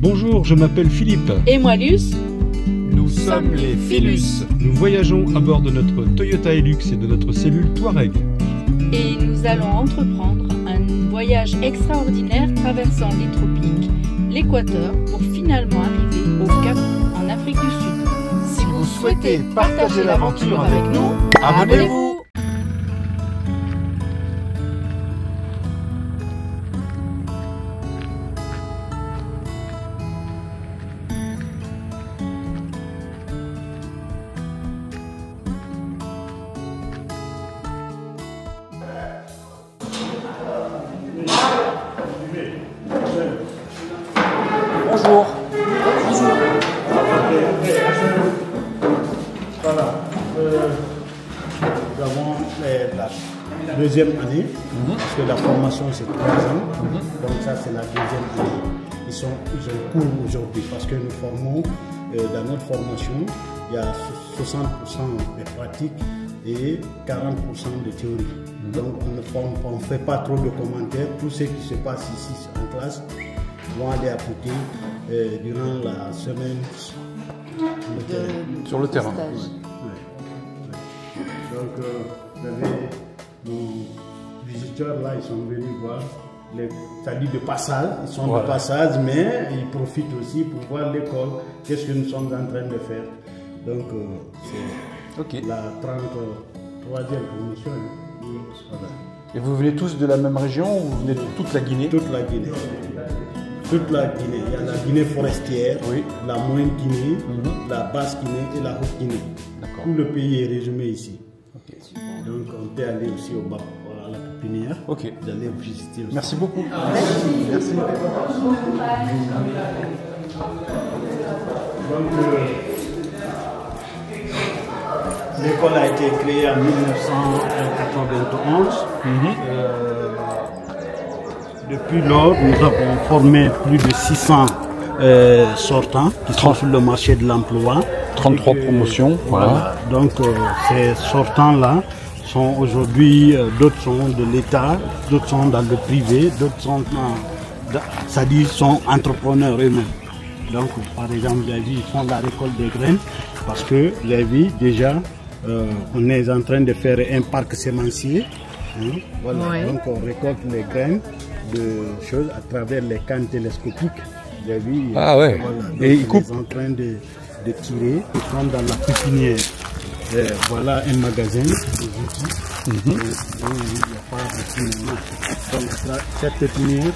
Bonjour, je m'appelle Philippe. Et moi Luce. Nous sommes les Philus. Nous voyageons à bord de notre Toyota Hilux et de notre cellule Touareg. Et nous allons entreprendre un voyage extraordinaire traversant les tropiques, l'équateur, pour finalement arriver au Cap en Afrique du Sud. Si vous souhaitez partager l'aventure avec nous, abonnez-vous. Bonjour. Voilà. Nous avons la deuxième année, parce que la formation c'est 3 ans. Donc ça c'est la deuxième année. Ils ont cours aujourd'hui parce que nous formons, dans notre formation, il y a 60% de pratique et 40% de théorie. Donc on ne fait pas trop de commentaires. Tout ce qui se passe ici en classe vont aller appliquer durant la semaine Sur le terrain. Donc vous avez nos visiteurs là, ils sont venus voir, c'est-à-dire de passage, ils sont de passage, mais ils profitent aussi pour voir l'école, qu'est-ce que nous sommes en train de faire. Donc c'est la 33e promotion. Voilà. Et vous venez tous de la même région ou vous venez de toute la Guinée? Toute la Guinée. Toute la Guinée. Il y a la Guinée forestière, la moyenne Guinée, la basse Guinée et la haute Guinée. Tout le pays est résumé ici. Donc on peut aller aussi au bas, à la pépinière. Vous allez visiter aussi. Merci beaucoup. Merci. L'école a été créée en 1991. Depuis lors, nous avons formé plus de 600 sortants qui sont sur le marché de l'emploi. 33 promotions. Voilà. Donc ces sortants-là sont aujourd'hui, d'autres sont de l'État, d'autres sont dans le privé, d'autres sont, c'est-à-dire sont entrepreneurs eux-mêmes. Donc par exemple, les vies ils font la récolte des graines parce que les vies déjà, on est en train de faire un parc sémencier. Voilà. Donc on récolte les graines de choses à travers les cannes télescopiques. Les vies, voilà. Et ils sont en train de tirer, ils sont dans la pépinière. Voilà un magasin. Donc cette pépinière,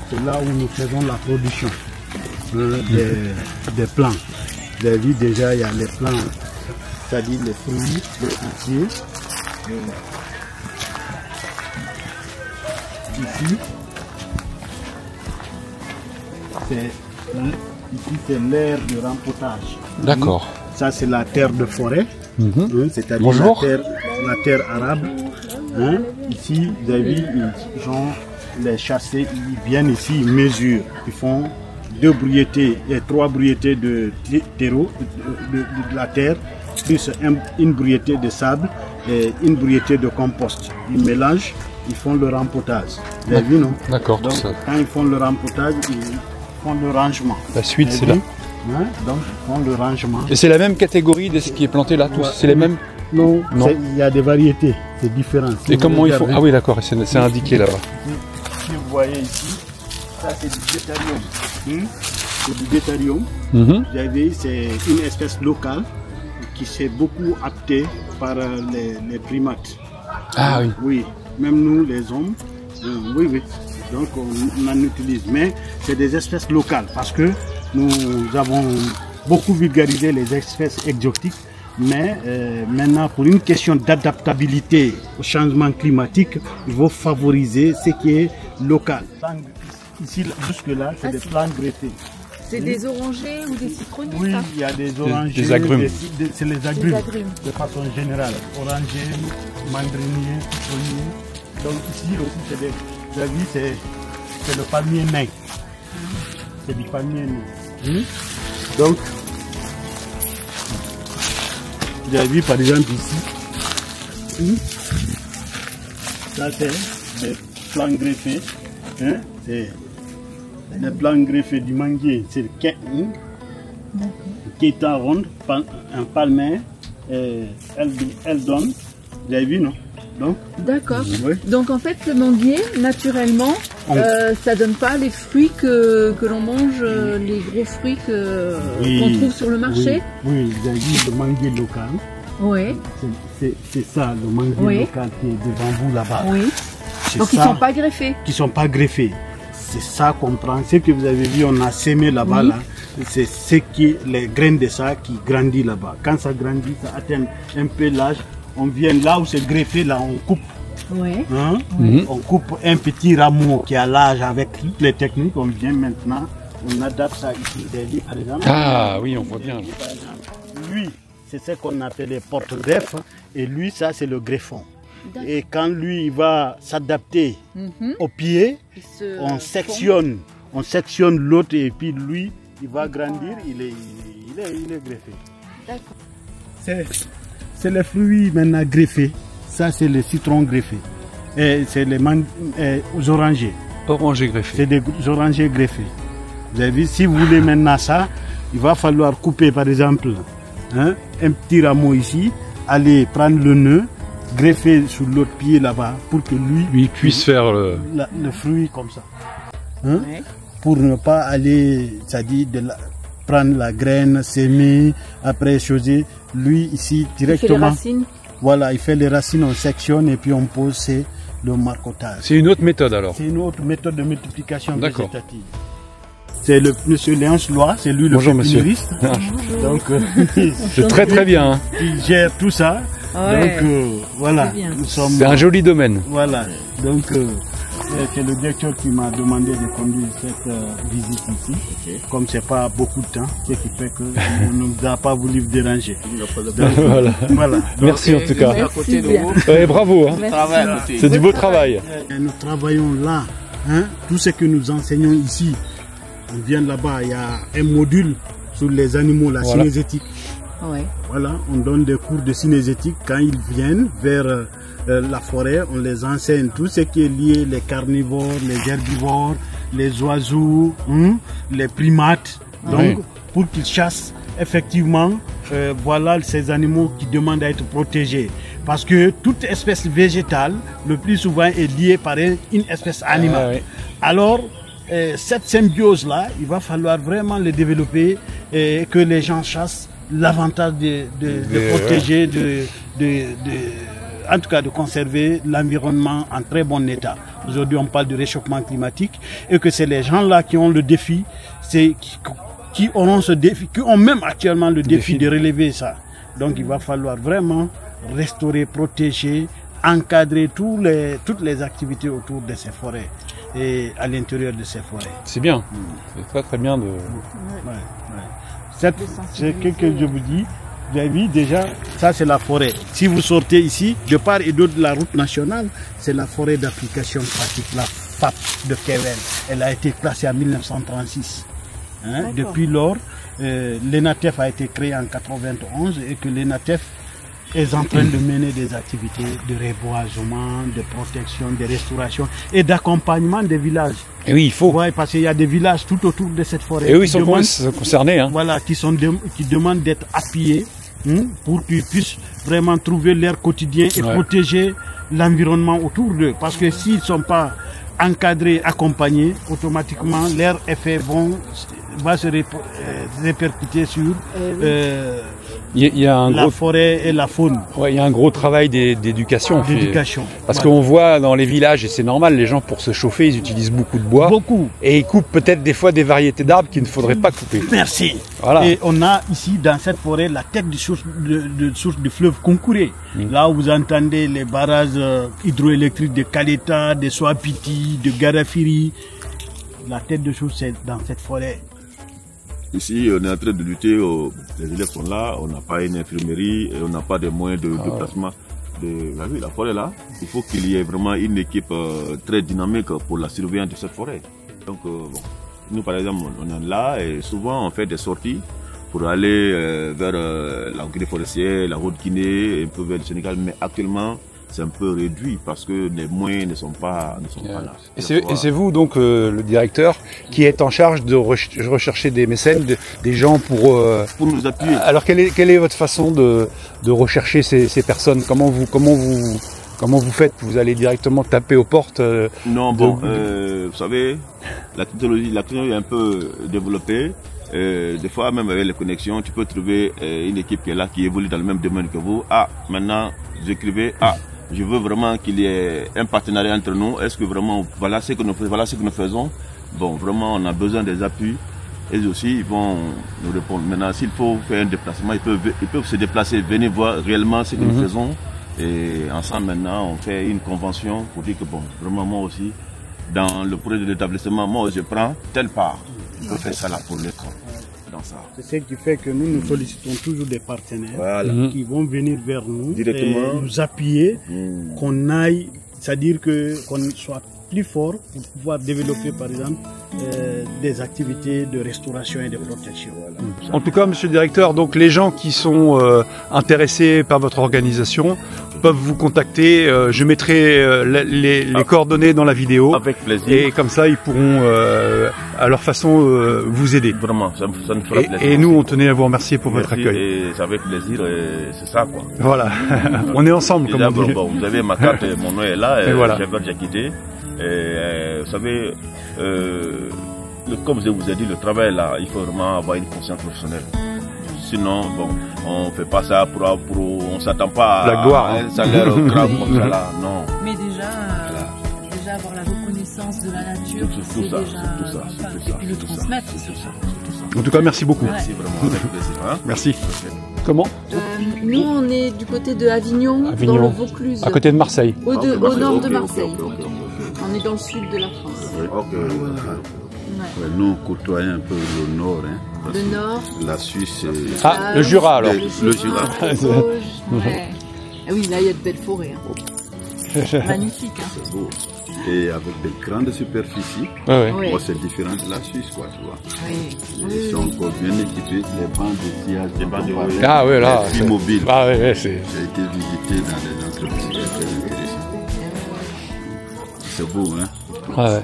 c'est là où nous faisons la production des plants. Vous avez vu déjà, il y a les plants, c'est-à-dire les fruits, les fruitiers. Ici, c'est l'aire de rempotage. D'accord. Ça, c'est la terre de forêt, c'est-à-dire la terre arabe. Ici, vous avez vu, ils ont les chassés, ils viennent ici, ils mesurent. Ils font 2 brouilletés et 3 brouilletés de terreau, de la terre, plus une brouilleté de sable et une brouilleté de compost. Ils mélangent, ils font le rempotage. Vous avez vu, non? D'accord. Donc, quand ils font le rempotage, ils font le rangement. La suite, c'est là. Donc, ils font le rangement. Et c'est la même catégorie de ce qui est planté là, tous? C'est les mêmes? Non, il y a des variétés, c'est différent. Et comment ils font? Ah oui, d'accord, c'est indiqué là-bas. Si vous voyez ici, ça c'est du Guétharium. C'est du Guétharium. Vous avez, c'est une espèce locale qui s'est beaucoup adaptée par les primates. Ah oui. Oui, même nous les hommes, oui. Donc on en utilise. Mais c'est des espèces locales parce que nous avons beaucoup vulgarisé les espèces exotiques. Mais maintenant, pour une question d'adaptabilité au changement climatique, il faut favoriser ce qui est local. Ici, jusque-là, c'est des plantes greffées. C'est des orangers ou des citronniers? Oui, il y a des orangers, des agrumes. C'est les agrumes, de façon générale. Orangers, mandariniers, citronniers. Donc ici aussi, c'est des... Vous avez vu, c'est le palmier nain. C'est du palmier nain. Donc, vous avez vu par exemple ici, ça c'est des plants greffés, c'est Les plants greffés du manguier, c'est le Keita ronde, un palmier, elle donne. Vous avez vu, non? D'accord. Oui. Donc en fait, le manguier, naturellement, ça donne pas les fruits que l'on mange, les gros fruits qu'on trouve sur le marché. Oui, vous avez vu le manguier local. Oui. C'est ça, le manguier local qui est devant vous là-bas. Oui. Donc ils ne sont pas greffés. Qui ne sont pas greffés. C'est ça qu'on prend. Ce que vous avez vu, on a semé là-bas, là. C'est les graines de ça qui grandissent là-bas. Quand ça grandit, ça atteint un peu l'âge. On vient là où c'est greffé, là, on coupe. Ouais. Hein? On coupe un petit rameau qui a l'âge avec toutes les techniques. On vient maintenant, on adapte ça ici, par exemple. Ah oui, on voit bien. Lui, c'est ce qu'on appelle les porte-greffes. Et lui, ça, c'est le greffon. Et quand lui, il va s'adapter au pied, on sectionne l'autre et puis lui, il va grandir, il est greffé. D'accord. C'est les fruits maintenant greffés. Ça, c'est le citron greffé. Et c'est les orangers. Orangers greffés. C'est des orangers greffés. Vous avez vu, si vous voulez maintenant ça, il va falloir couper par exemple un petit rameau ici, aller prendre le nœud, greffer sur l'autre pied là-bas pour que lui puisse faire le fruit comme ça. Pour ne pas aller, c'est-à-dire prendre la graine, s'aimer, après choisir. Lui ici directement. Il fait les racines. Voilà, il fait les racines, on sectionne et puis on pose le marcottage. C'est une autre méthode alors. C'est une autre méthode de multiplication végétative. C'est le monsieur Léonce Lois, c'est lui le pépiniériste. Donc c'est très bien. Hein. Il gère tout ça. Ouais. Donc voilà, c'est un joli domaine. Voilà, donc c'est le directeur qui m'a demandé de conduire cette visite ici. Comme c'est pas beaucoup de temps, ce qui fait que on ne nous a pas voulu vous déranger. Donc, voilà. Merci en tout cas. Merci bien. Bravo, hein. C'est du beau travail. Nous travaillons là, tout ce que nous enseignons ici. On vient là-bas, il y a un module sur les animaux, la cinégétique. Voilà, on donne des cours de cinégétique quand ils viennent vers la forêt, on les enseigne tout ce qui est lié, les carnivores, les herbivores, les oiseaux, les primates, donc pour qu'ils chassent effectivement, voilà ces animaux qui demandent à être protégés. Parce que toute espèce végétale, le plus souvent, est liée par une espèce animale. Alors, cette symbiose-là, il va falloir vraiment le développer et que les gens chassent. L'avantage de protéger, en tout cas de conserver l'environnement en très bon état. Aujourd'hui, on parle de réchauffement climatique et que c'est les gens-là qui ont le défi, qui auront ce défi, qui ont même actuellement le défi de relever ça. Donc, il va falloir vraiment restaurer, protéger, encadrer toutes les activités autour de ces forêts et à l'intérieur de ces forêts. C'est bien, c'est très bien de... C'est ce que je vous dis. Vous avez vu déjà, ça c'est la forêt. Si vous sortez ici, de part et d'autre de la route nationale, c'est la forêt d'application pratique, la FAP de Kevel. Elle a été classée en 1936. Depuis lors, l'ENATEF a été créé en 1991 et que l'ENATEF est en train de mener des activités de reboisement, de protection, de restauration et d'accompagnement des villages. Et oui, il faut. Ouais, parce qu'il y a des villages tout autour de cette forêt. Et oui, ils sont concernés. Hein. Voilà, qui demandent d'être appuyés pour qu'ils puissent vraiment trouver leur quotidien et protéger l'environnement autour d'eux. Parce que s'ils ne sont pas encadrés, accompagnés, automatiquement, leurs effets va se répercuter sur la forêt et la faune. Ouais, il y a un gros travail d'éducation. Parce qu'on voit dans les villages, et c'est normal, les gens pour se chauffer, ils utilisent beaucoup de bois. Et ils coupent peut-être des fois des variétés d'arbres qu'il ne faudrait pas couper. Merci. Voilà. Et on a ici dans cette forêt la tête de source du fleuve Concouré. Là où vous entendez les barrages hydroélectriques de Kaleta, de Soapiti, de Garafiri. La tête de source c'est dans cette forêt. Ici, on est en train de lutter, les élèves sont là, on n'a pas une infirmerie, et on n'a pas de moyens de placement. La forêt là, il faut qu'il y ait vraiment une équipe très dynamique pour la surveillance de cette forêt. Donc, nous par exemple, on est là et souvent on fait des sorties pour aller vers la Guinée forestière, la Haute-Guinée, un peu vers le Sénégal, mais actuellement, c'est un peu réduit parce que les moyens ne sont pas là. Et c'est vous donc le directeur qui est en charge de rechercher des mécènes, des gens pour nous appuyer. Alors quelle est votre façon de rechercher ces personnes? Comment vous faites? Vous allez directement taper aux portes Non, bon, vous savez, la technologie est un peu développée. Des fois, même avec les connexions, tu peux trouver une équipe qui est là, qui évolue dans le même domaine que vous. Ah, maintenant, vous écrivez, je veux vraiment qu'il y ait un partenariat entre nous. Est-ce que vraiment, voilà ce que nous faisons. Bon, vraiment, on a besoin des appuis. Et aussi, ils vont nous répondre. Maintenant, s'il faut faire un déplacement, ils peuvent se déplacer, venir voir réellement ce que nous faisons. Et ensemble, maintenant, on fait une convention pour dire que, bon, vraiment, moi aussi, dans le projet de l'établissement, moi, je prends telle part. Je peux faire ça là pour l'écran. C'est ce qui fait que nous sollicitons toujours des partenaires qui vont venir vers nous directement, et nous appuyer, qu'on aille, c'est-à-dire qu'on soit plus fort pour pouvoir développer par exemple des activités de restauration et de protection. En tout cas, monsieur le directeur, donc les gens qui sont intéressés par votre organisation peuvent vous contacter. Je mettrai les coordonnées dans la vidéo. Avec plaisir. Et comme ça, ils pourront à leur façon vous aider. Vraiment, ça nous fera plaisir. Et nous, on tenait à vous remercier pour votre accueil. Et c'est avec plaisir, c'est ça quoi. Voilà, on est ensemble comme on dit. Bon, vous avez ma carte, mon nom est là, et voilà. J'ai quitté. Vous savez, comme je vous ai dit, le travail là, il faut vraiment avoir une conscience professionnelle. Sinon, bon, on fait pas ça on s'attend pas la gloire, à un salaire grave comme ça là, non. Mais déjà avoir la reconnaissance de la nature, c'est déjà et puis le transmettre. En tout cas, merci beaucoup. Merci vraiment, avec plaisir. Hein. Merci. Comment nous, on est du côté de Avignon, dans le Vaucluse. À côté de Marseille. Au nord de Marseille. On est dans le sud de la France. Nous côtoyons un peu le nord. Hein, le nord. La Suisse. Le Jura alors. Le Jura. Ouais. Ah oui, là il y a de belles forêts. Hein. Magnifique. Hein. C'est beau. Et avec des grandes superficies. Ouais. C'est différent de la Suisse, quoi, tu vois. Oui. Ils sont encore bien équipés, les bancs de sillage, des bancs de Ah oui, là. Les mobiles. Ah oui, J'ai été visité dans des entreprises très intéressantes. C'est beau, hein. Ouais.